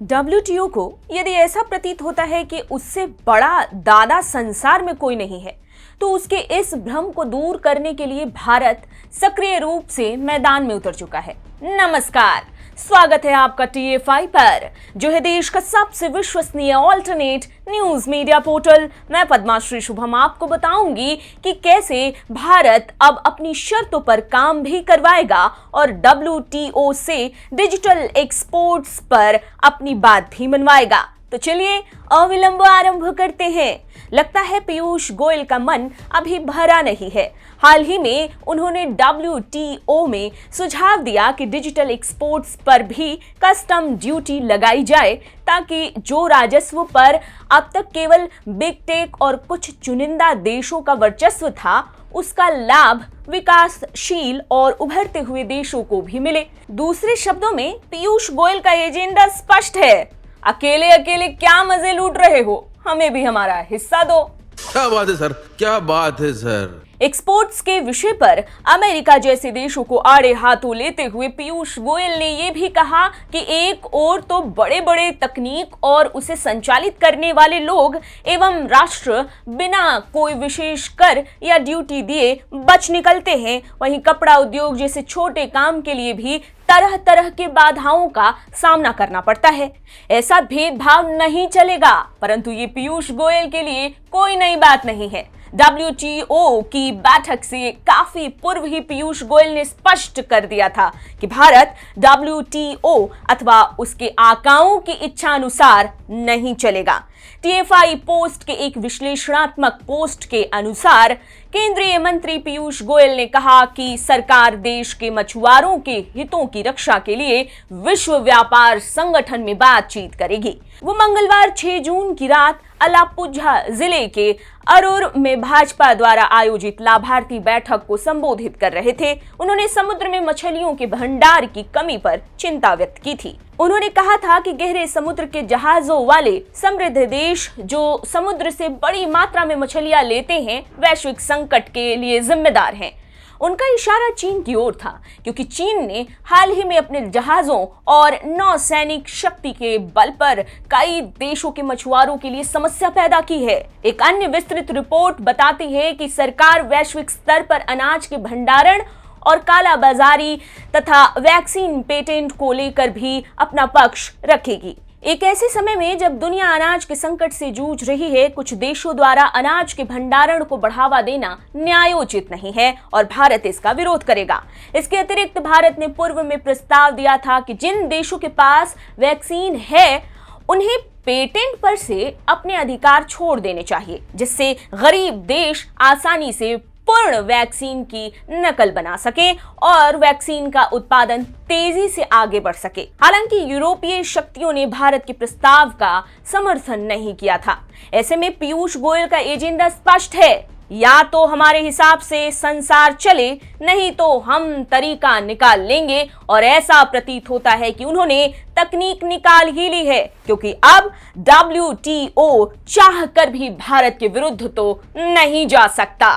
WTO को यदि ऐसा प्रतीत होता है कि उससे बड़ा दादा संसार में कोई नहीं है, तो उसके इस भ्रम को दूर करने के लिए भारत सक्रिय रूप से मैदान में उतर चुका है। नमस्कार, स्वागत है आपका TFI पर, जो है देश का सबसे विश्वसनीय ऑल्टरनेट न्यूज मीडिया पोर्टल। मैं पद्माश्री शुभम आपको बताऊंगी कि कैसे भारत अब अपनी शर्तों पर काम भी करवाएगा और WTO से डिजिटल एक्सपोर्ट्स पर अपनी बात भी मनवाएगा। तो चलिए अविलंब आरंभ करते हैं। लगता है पीयूष गोयल का मन अभी भरा नहीं है। हाल ही में उन्होंने WTO में सुझाव दिया कि डिजिटल एक्सपोर्ट्स पर भी कस्टम ड्यूटी लगाई जाए, ताकि जो राजस्व पर अब तक केवल बिग टेक और कुछ चुनिंदा देशों का वर्चस्व था, उसका लाभ विकासशील और उभरते हुए देशों को भी मिले। दूसरे शब्दों में पीयूष गोयल का एजेंडा स्पष्ट है। अकेले अकेले क्या मजे लूट रहे हो, हमें भी हमारा हिस्सा दो। क्या बात है सर, क्या बात है सर। एक्सपोर्ट्स के विषय पर अमेरिका जैसे देशों को आड़े हाथों लेते हुए पीयूष गोयल ने यह भी कहा कि एक ओर तो बड़े बड़े तकनीक और उसे संचालित करने वाले लोग एवं राष्ट्र बिना कोई विशेष कर या ड्यूटी दिए बच निकलते हैं, वहीं कपड़ा उद्योग जैसे छोटे काम के लिए भी तरह तरह के बाधाओं का सामना करना पड़ता है। ऐसा भेदभाव नहीं चलेगा, परंतु ये पीयूष गोयल के लिए कोई नई बात नहीं है। WTO की बैठक से काफी पूर्व ही पीयूष गोयल ने स्पष्ट कर दिया था कि भारत WTO अथवा उसके आकाओं की इच्छा अनुसार नहीं चलेगा। TFI पोस्ट के एक विश्लेषणात्मक पोस्ट के अनुसार केंद्रीय मंत्री पीयूष गोयल ने कहा कि सरकार देश के मछुआरों के हितों की रक्षा के लिए विश्व व्यापार संगठन में बातचीत करेगी। वो मंगलवार 6 जून की रात अलापुझा जिले के अरूर में भाजपा द्वारा आयोजित लाभार्थी बैठक को संबोधित कर रहे थे। उन्होंने समुद्र में मछलियों के भंडार की कमी पर चिंता व्यक्त की थी। उन्होंने कहा था कि गहरे समुद्र के जहाजों वाले समृद्ध देश जो समुद्र से बड़ी मात्रा में मछलियां लेते हैं, वैश्विक संकट के लिए जिम्मेदार हैं। उनका इशारा चीन की ओर था, क्योंकि चीन ने हाल ही में अपने जहाजों और नौसैनिक शक्ति के बल पर कई देशों के मछुआरों के लिए समस्या पैदा की है। एक अन्य विस्तृत रिपोर्ट बताती है कि सरकार वैश्विक स्तर पर अनाज के भंडारण और काला बाजारी तथा वैक्सीन पेटेंट को लेकर भी अपना पक्ष रखेगी। एक ऐसे समय में जब दुनिया अनाज के संकट से जूझ रही है, कुछ देशों द्वारा अनाज के भंडारण को बढ़ावा देना न्यायोचित नहीं है और भारत इसका विरोध करेगा। इसके अतिरिक्त भारत ने पूर्व में प्रस्ताव दिया था कि जिन देशों के पास वैक्सीन है, उन्हें पेटेंट पर से अपने अधिकार छोड़ देने चाहिए, जिससे गरीब देश आसानी से पूर्ण वैक्सीन की नकल बना सके और वैक्सीन का उत्पादन तेजी से आगे बढ़ सके। हालांकि यूरोपीय शक्तियों ने भारत के प्रस्ताव का समर्थन नहीं किया था। ऐसे में पीयूष गोयल का एजेंडा स्पष्ट है, या तो हमारे हिसाब से संसार चले, नहीं तो हम तरीका निकाल लेंगे। और ऐसा प्रतीत होता है कि उन्होंने तकनीक निकाल ही ली है, क्योंकि अब WTO चाह कर भी भारत के विरुद्ध तो नहीं जा सकता।